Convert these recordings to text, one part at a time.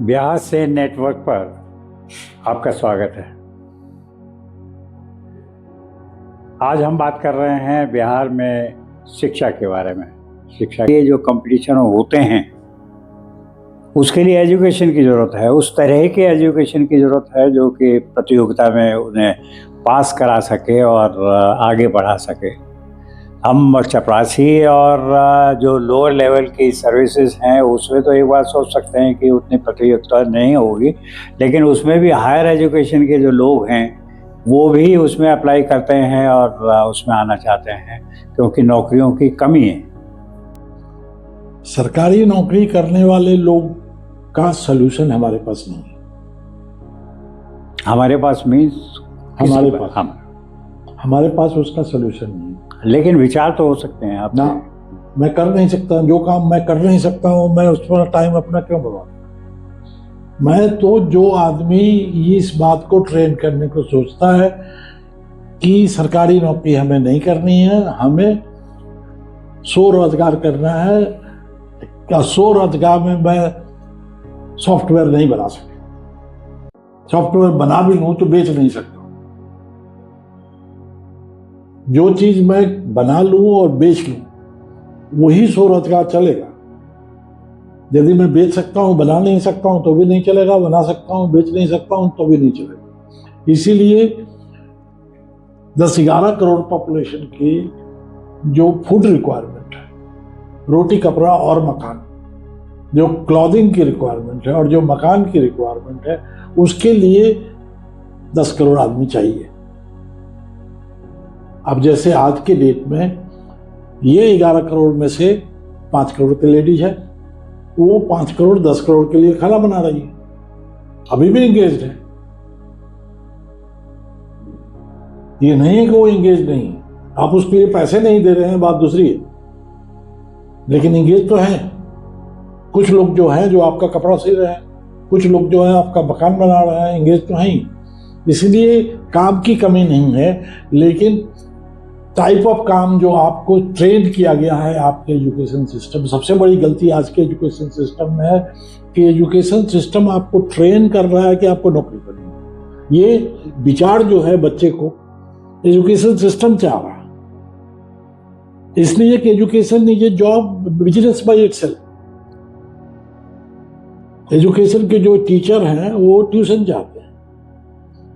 बिहार से नेटवर्क पर आपका स्वागत है। आज हम बात कर रहे हैं बिहार में शिक्षा के बारे में। शिक्षा के जो कंपटीशन होते हैं उसके लिए एजुकेशन की ज़रूरत है, उस तरह के एजुकेशन की ज़रूरत है जो कि प्रतियोगिता में उन्हें पास करा सके और आगे बढ़ा सके। हम चपरासी और जो लोअर लेवल की सर्विसेज हैं उसमें तो एक बार सोच सकते हैं कि उतनी प्रतियोगिता नहीं होगी, लेकिन उसमें भी हायर एजुकेशन के जो लोग हैं वो भी उसमें अप्लाई करते हैं और उसमें आना चाहते हैं क्योंकि नौकरियों की कमी है। सरकारी नौकरी करने वाले लोग का सलूशन हमारे पास नहीं है। हमारे पास मीन्स हमारे पास उसका सलूशन नहीं है। लेकिन विचार तो हो सकते हैं आप ना। मैं कर नहीं सकता, जो काम मैं कर नहीं सकता हूँ मैं उस पर टाइम अपना क्यों बर्बाद। मैं तो जो आदमी इस बात को ट्रेन करने को सोचता है कि सरकारी नौकरी हमें नहीं करनी है, हमें स्वरोजगार करना है, क्या स्वरोजगार में मैं सॉफ्टवेयर नहीं बना सकता, सॉफ्टवेयर बना भी लूं तो बेच नहीं सकता। जो चीज मैं बना लूं और बेच लूं वही स्वरोजगार चलेगा। यदि मैं बेच सकता हूं, बना नहीं सकता हूं तो भी नहीं चलेगा, बना सकता हूं, बेच नहीं सकता हूं तो भी नहीं चलेगा। इसीलिए 10-11 करोड़ पॉपुलेशन की जो फूड रिक्वायरमेंट है, रोटी कपड़ा और मकान, जो क्लॉथिंग की रिक्वायरमेंट है और जो मकान की रिक्वायरमेंट है, उसके लिए 10 करोड़ आदमी चाहिए। अब जैसे आज के डेट में ये 11 करोड़ में से 5 करोड़ की लेडीज है, वो 5 करोड़ 10 करोड़ के लिए खाना बना रही है, अभी भी एंगेज्ड है। ये नहीं है कि वो एंगेज नहीं है, आप उसके लिए पैसे नहीं दे रहे हैं, बात दूसरी है, लेकिन एंगेज तो है। कुछ लोग जो हैं जो आपका कपड़ा सी रहे हैं, कुछ लोग जो है आपका मकान बना रहे हैं, एंगेज तो हैं। इसलिए काम की कमी नहीं है, लेकिन टाइप ऑफ काम जो आपको ट्रेन किया गया है आपके एजुकेशन सिस्टम। सबसे बड़ी गलती आज के एजुकेशन सिस्टम में है कि एजुकेशन सिस्टम आपको ट्रेन कर रहा है कि आपको नौकरी करनी है। ये विचार जो है बच्चे को एजुकेशन सिस्टम चाह रहा है, इसलिए कि education is a job business by itself. Education के जो टीचर हैं वो ट्यूशन चाहते हैं।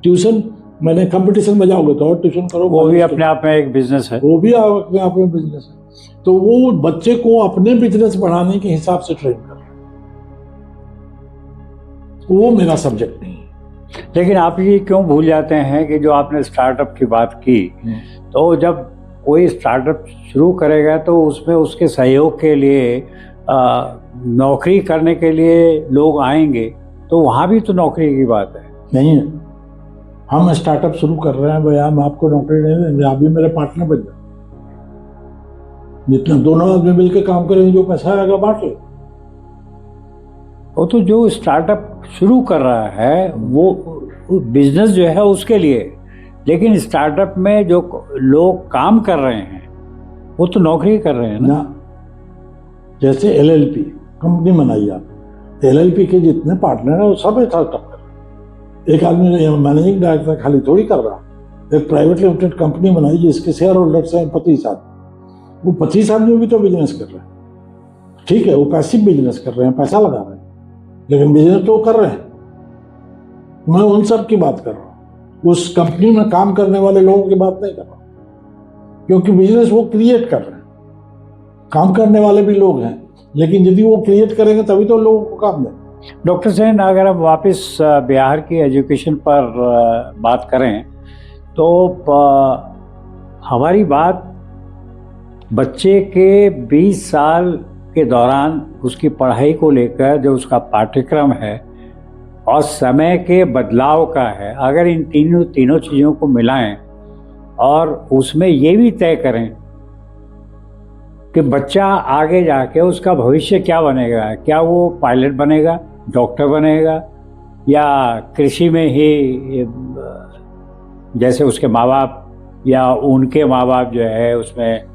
ट्यूशन मैंने कंपटीशन में जाओगे तो और ट्यूशन करो, वो भी अपने आप में एक बिजनेस है, वो भी अपने आप में बिजनेस है। तो वो बच्चे को अपने बिजनेस बढ़ाने के हिसाब से ट्रेन कर रहे हैं, वो मेरा सब्जेक्ट नहीं है। लेकिन आप ये क्यों भूल जाते हैं कि जो आपने स्टार्टअप की बात की, तो जब कोई स्टार्टअप शुरू करेगा तो उसमें उसके सहयोग के लिए नौकरी करने के लिए लोग आएंगे, तो वहाँ भी तो नौकरी की बात है। नहीं है, हम स्टार्टअप शुरू कर रहे हैं भैया, हम आपको नौकरी नहीं देंगे, आप भी मेरे पार्टनर बन जाए। जितना दोनों आदमी मिलकर काम करेंगे जो पैसा आएगा बांट लो। वो तो जो स्टार्टअप शुरू कर रहा है वो बिजनेस जो है उसके लिए, लेकिन स्टार्टअप में जो लोग काम कर रहे हैं वो तो नौकरी कर रहे हैं ना। जैसे LLP कंपनी बनाई आप, LLP के जितने पार्टनर हैं वो सब स्टार्टअप कर रहे हैं। एक आदमी मैनेजिंग डायरेक्टर खाली थोड़ी कर रहा, एक प्राइवेट लिमिटेड कंपनी बनाई जिसके शेयर होल्डर्स हैं 25 आदमी, वो 25 आदमी भी तो बिजनेस कर रहे हैं। ठीक है, वो पैसिव बिजनेस कर रहे हैं, पैसा लगा रहे हैं, लेकिन बिजनेस तो कर रहे हैं। मैं उन सब की बात कर रहा हूँ, उस कंपनी में काम करने वाले लोगों की बात नहीं कर रहा, क्योंकि बिजनेस वो क्रिएट कर रहे हैं। काम करने वाले भी लोग हैं, लेकिन यदि वो क्रिएट करेंगे तभी तो लोगों को काम दें। डॉक्टर सेन, अगर हम वापस बिहार की एजुकेशन पर बात करें तो हमारी बात बच्चे के 20 साल के दौरान उसकी पढ़ाई को लेकर जो उसका पाठ्यक्रम है और समय के बदलाव का है। अगर इन तीनों चीज़ों को मिलाएं और उसमें ये भी तय करें कि बच्चा आगे जाके उसका भविष्य क्या बनेगा, क्या वो पायलट बनेगा, डॉक्टर बनेगा, या कृषि में ही जैसे उसके माँ बाप या उनके माँ बाप जो है उसमें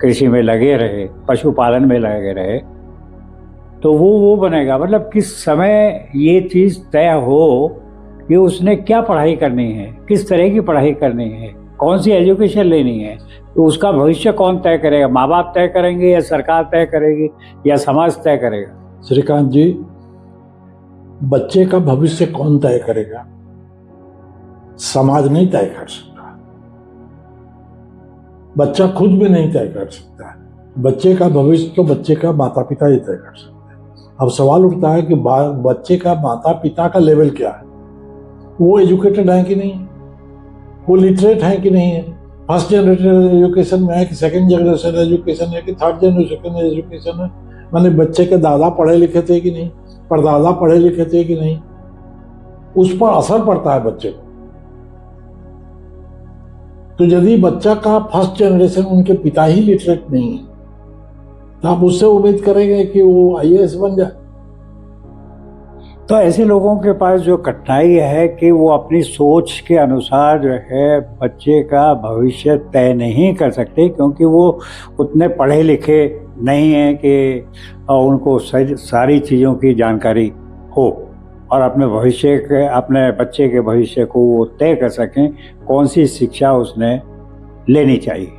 कृषि में लगे रहे, पशुपालन में लगे रहे, तो वो बनेगा। मतलब किस समय ये चीज़ तय हो कि उसने क्या पढ़ाई करनी है, किस तरह की पढ़ाई करनी है, कौन सी एजुकेशन लेनी है, तो उसका भविष्य कौन तय करेगा? माँ बाप तय करेंगे या सरकार तय करेगी या समाज तय करेगा? श्रीकांत जी, बच्चे का भविष्य कौन तय करेगा? समाज नहीं तय कर सकता, बच्चा खुद भी नहीं तय कर सकता। बच्चे का भविष्य तो बच्चे का माता पिता ही तय कर सकते हैं। अब सवाल उठता है कि बच्चे का माता पिता का लेवल क्या है, वो एजुकेटेड है कि नहीं, वो लिटरेट है कि नहीं है, फर्स्ट जनरेशन एजुकेशन में है कि सेकंड जनरेशन एजुकेशन है कि थर्ड जनरेशन एजुकेशन है, माने बच्चे के दादा पढ़े लिखे थे कि नहीं, परदादा पढ़े लिखे थे कि नहीं, उस पर असर पड़ता है बच्चे को। तो यदि बच्चा का फर्स्ट जनरेशन उनके पिता ही लिटरेट नहीं है तो आप उससे उम्मीद करेंगे कि वो आईएएस बन जाए? तो ऐसे लोगों के पास जो कठिनाई है कि वो अपनी सोच के अनुसार जो है बच्चे का भविष्य तय नहीं कर सकते, क्योंकि वो उतने पढ़े लिखे नहीं हैं कि उनको सारी चीज़ों की जानकारी हो और अपने बच्चे के भविष्य को वो तय कर सकें कौन सी शिक्षा उसने लेनी चाहिए।